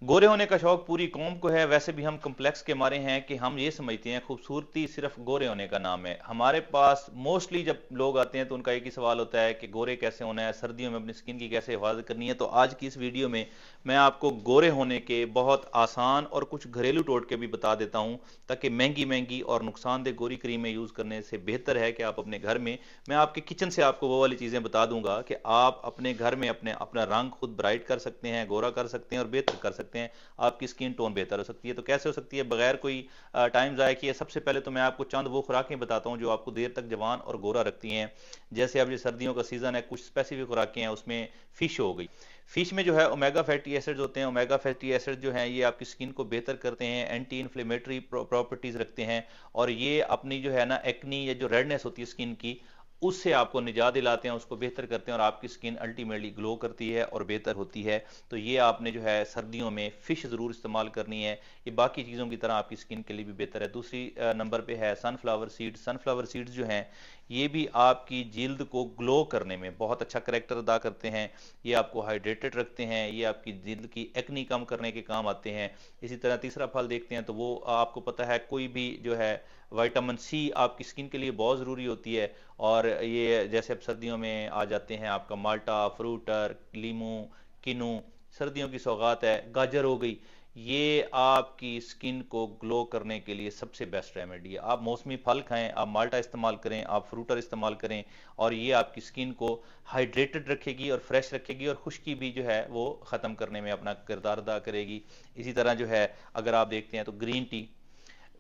गोरे होने का शौक पूरी कौम को है। वैसे भी हम कम्प्लेक्स के मारे हैं कि हम ये समझते हैं खूबसूरती सिर्फ गोरे होने का नाम है। हमारे पास मोस्टली जब लोग आते हैं तो उनका एक ही सवाल होता है कि गोरे कैसे होना है, सर्दियों में अपनी स्किन की कैसे हिफाजत करनी है। तो आज की इस वीडियो में मैं आपको गोरे होने के बहुत आसान और कुछ घरेलू टोटके भी बता देता हूँ, ताकि महंगी महंगी और नुकसानदेह गोरी क्रीमें यूज़ करने से बेहतर है कि आप अपने घर में, मैं आपके किचन से आपको वो वाली चीज़ें बता दूंगा कि आप अपने घर में अपना रंग खुद ब्राइट कर सकते हैं, गोरा कर सकते हैं और बेहतर कर सकते हैं। आपकी स्किन टोन बेहतर हो सकती है। तो कैसे हो सकती है बगैर कोई टाइम ज़ाया किए? सबसे पहले तो मैं आपको चंद वो खुराकें बताता हूँ जो आपको देर तक जवान और गोरा रखती हैं। जैसे अब ये सर्दियों का सीज़न है, कुछ स्पेसिफिक खुराकें हैं, उसमें फ़िश हो गई। फिश में जो है ओमेगा फैटी एसिड्स होते हैं। ओमेगा फैटी एसिड जो हैं ये आपकी स्किन को बेहतर करते हैं, एंटी इन्फ्लेमेटरी प्रॉपर्टीज रखते हैं, और ये अपनी जो है ना एक्नी या जो रेडनेस होती है स्किन की, उससे आपको निजात दिलाते हैं, उसको बेहतर करते हैं और आपकी स्किन अल्टीमेटली ग्लो करती है और बेहतर होती है। तो ये आपने जो है सर्दियों में फ़िश ज़रूर इस्तेमाल करनी है। ये बाकी चीज़ों की तरह आपकी स्किन के लिए भी बेहतर है। दूसरी नंबर पे है सनफ्लावर सीड्स। सनफ्लावर सीड्स जो हैं ये भी आपकी जिल्द को ग्लो करने में बहुत अच्छा करेक्टर अदा करते हैं। ये आपको हाइड्रेटेड रखते हैं, ये आपकी जिल्द की एक्नी कम करने के काम आते हैं। इसी तरह तीसरा फल देखते हैं तो वो आपको पता है, कोई भी जो है विटामिन सी आपकी स्किन के लिए बहुत ज़रूरी होती है। और ये जैसे अब सर्दियों में आ जाते हैं आपका माल्टा, फ्रूटर, लीमू, किनू, सर्दियों की सौगात है। गाजर हो गई, ये आपकी स्किन को ग्लो करने के लिए सबसे बेस्ट रेमेडी है। आप मौसमी फल खाएं, आप माल्टा इस्तेमाल करें, आप फ्रूटर इस्तेमाल करें, और ये आपकी स्किन को हाइड्रेटेड रखेगी और फ्रेश रखेगी, और खुश्की भी जो है वो ख़त्म करने में अपना किरदार अदा करेगी। इसी तरह जो है अगर आप देखते हैं तो ग्रीन टी,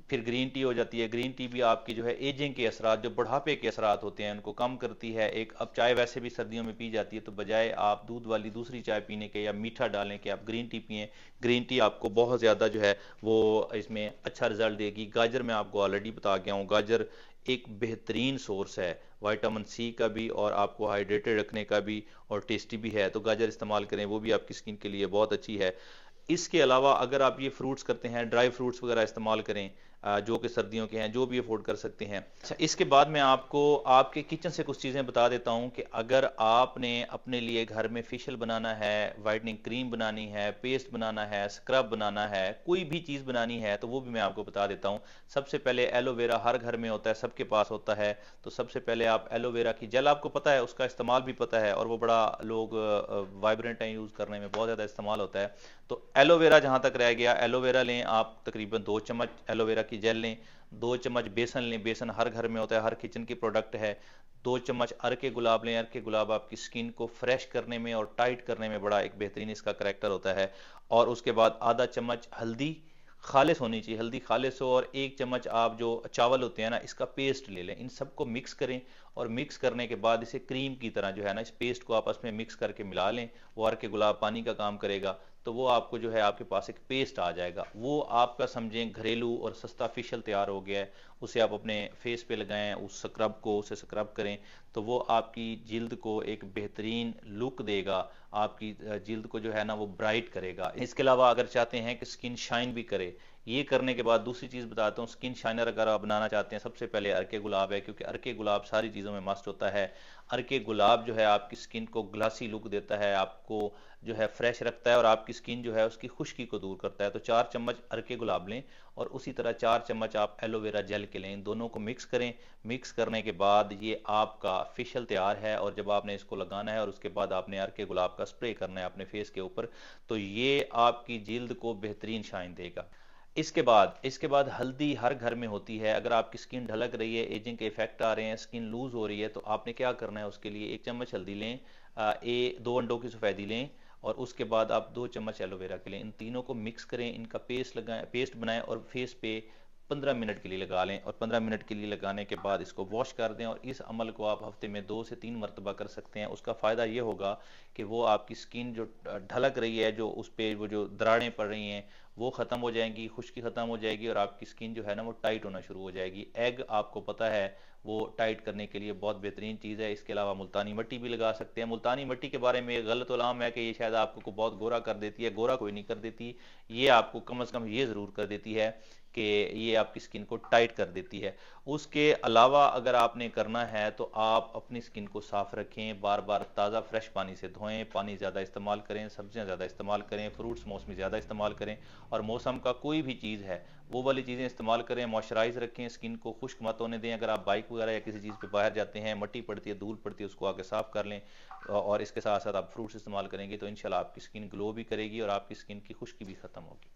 फिर ग्रीन टी हो जाती है। ग्रीन टी भी आपकी जो है एजिंग के असरात, जो बुढ़ापे के असरात होते हैं, उनको कम करती है। एक अब चाय वैसे भी सर्दियों में पी जाती है, तो बजाय आप दूध वाली दूसरी चाय पीने के या मीठा डालें कि आप ग्रीन टी पिएं, ग्रीन टी आपको बहुत ज़्यादा जो है वो इसमें अच्छा रिजल्ट देगी। गाजर मैं आपको ऑलरेडी बता गया हूँ, गाजर एक बेहतरीन सोर्स है विटामिन सी का भी और आपको हाइड्रेटेड रखने का भी, और टेस्टी भी है। तो गाजर इस्तेमाल करें, वो भी आपकी स्किन के लिए बहुत अच्छी है। इसके अलावा अगर आप ये फ्रूट्स करते हैं, ड्राई फ्रूट्स वगैरह इस्तेमाल करें, जो कि सर्दियों के हैं, जो भी अफोर्ड कर सकते हैं। अच्छा, इसके बाद मैं आपको आपके किचन से कुछ चीज़ें बता देता हूं कि अगर आपने अपने लिए घर में फेशियल बनाना है, वाइटनिंग क्रीम बनानी है, पेस्ट बनाना है, स्क्रब बनाना है, कोई भी चीज़ बनानी है, तो वो भी मैं आपको बता देता हूं। सबसे पहले एलोवेरा हर घर में होता है, सबके पास होता है। तो सबसे पहले आप एलोवेरा की जेल, आपको पता है उसका इस्तेमाल भी पता है, और वो बड़ा लोग वाइब्रेंट हैं, यूज़ करने में बहुत ज़्यादा इस्तेमाल होता है। तो एलोवेरा जहाँ तक रह गया, एलोवेरा लें आप, तकरीबन 2 चम्मच एलोवेरा की जेल लें। 2 चम्मच बेसन लें, बेसन हर घर में होता है, हर किचन की प्रोडक्ट है। 2 चम्मच अरके गुलाब लें। अरके गुलाब आपकी स्किन को फ्रेश करने में और टाइट करने में बड़ा एक बेहतरीन इसका करेक्टर होता है। और उसके बाद आधा चम्मच हल्दी खालिश होनी चाहिए, हल्दी खालिश हो। और 1 चम्मच आप जो चावल होते हैं ना, इसका पेस्ट ले लें। इन सबको मिक्स करें, और मिक्स करने के बाद इसे क्रीम की तरह जो है ना, इस पेस्ट को आपस में मिक्स करके मिला लें। वो अरके गुलाब पानी का काम करेगा, तो वो आपको जो है आपके पास एक पेस्ट आ जाएगा। वो आपका समझें घरेलू और सस्ता फेशियल तैयार हो गया है। उसे आप अपने फेस पे लगाएं, उस स्क्रब को, उसे स्क्रब करें, तो वो आपकी जिल्द को एक बेहतरीन लुक देगा, आपकी जिल्द को जो है ना वो ब्राइट करेगा। इसके अलावा अगर चाहते हैं कि स्किन शाइन भी करे, ये करने के बाद दूसरी चीज़ बताता हूँ। स्किन शाइनर अगर आप बनाना चाहते हैं, सबसे पहले अरके गुलाब है, क्योंकि अरके गुलाब सारी चीज़ों में मस्त होता है। अरके गुलाब जो है आपकी स्किन को ग्लासी लुक देता है, आपको जो है फ्रेश रखता है, और आपकी स्किन जो है उसकी खुश्की को दूर करता है। तो 4 चम्मच अरके गुलाब लें, और उसी तरह 4 चम्मच आप एलोवेरा जेल के लें। इन दोनों को मिक्स करें। मिक्स करने के बाद ये आपका फेशियल तैयार है, और जब आपने इसको लगाना है और उसके बाद आपने अरके गुलाब का स्प्रे करना है अपने फेस के ऊपर, तो ये आपकी जिल्द को बेहतरीन शाइन देगा। इसके बाद हल्दी हर घर में होती है। अगर आपकी स्किन ढलक रही है, एजिंग के इफेक्ट आ रहे हैं, स्किन लूज हो रही है, तो आपने क्या करना है उसके लिए, 1 चम्मच हल्दी लें, 2 अंडों की सफ़ेदी लें, और उसके बाद आप 2 चम्मच एलोवेरा के लें। इन तीनों को मिक्स करें, इनका पेस्ट लगाएं, पेस्ट बनाएं, और फेस पे 15 मिनट के लिए लगा लें। और 15 मिनट के लिए लगाने के बाद इसको वॉश कर दें, और इस अमल को आप हफ्ते में 2 से 3 मरतबा कर सकते हैं। उसका फ़ायदा ये होगा कि वो आपकी स्किन जो ढलक रही है, जो उस पर वो जो दरारें पड़ रही हैं, वो ख़त्म हो जाएंगी, खुश्की ख़त्म हो जाएगी, और आपकी स्किन जो है ना वो टाइट होना शुरू हो जाएगी। एग आपको पता है वो टाइट करने के लिए बहुत बेहतरीन चीज़ है। इसके अलावा मुल्तानी मिट्टी भी लगा सकते हैं। मुल्तानी मिट्टी के बारे में गलत उलाम है कि ये शायद आपको बहुत गोरा कर देती है। गोरा कोई नहीं कर देती, ये आपको कम अज़ कम ये ज़रूर कर देती है कि ये आपकी स्किन को टाइट कर देती है। उसके अलावा अगर आपने करना है तो आप अपनी स्किन को साफ रखें, बार बार ताज़ा फ्रेश पानी से धोएं, पानी ज़्यादा इस्तेमाल करें, सब्जियां ज़्यादा इस्तेमाल करें, फ्रूट्स मौसमी ज़्यादा इस्तेमाल करें, और मौसम का कोई भी चीज़ है वो वाली चीज़ें इस्तेमाल करें। मॉइस्चराइज रखें, स्किन को खुश्क मत होने दें। अगर आप बाइक वगैरह या किसी चीज़ पे बाहर जाते हैं, मट्टी पड़ती है, धूल पड़ती है, उसको आके साफ कर लें। और इसके साथ साथ आप फ्रूट्स इस्तेमाल करेंगे तो इंशाल्लाह आपकी स्किन ग्लो भी करेगी और आपकी स्किन की खुश्की भी खत्म होगी।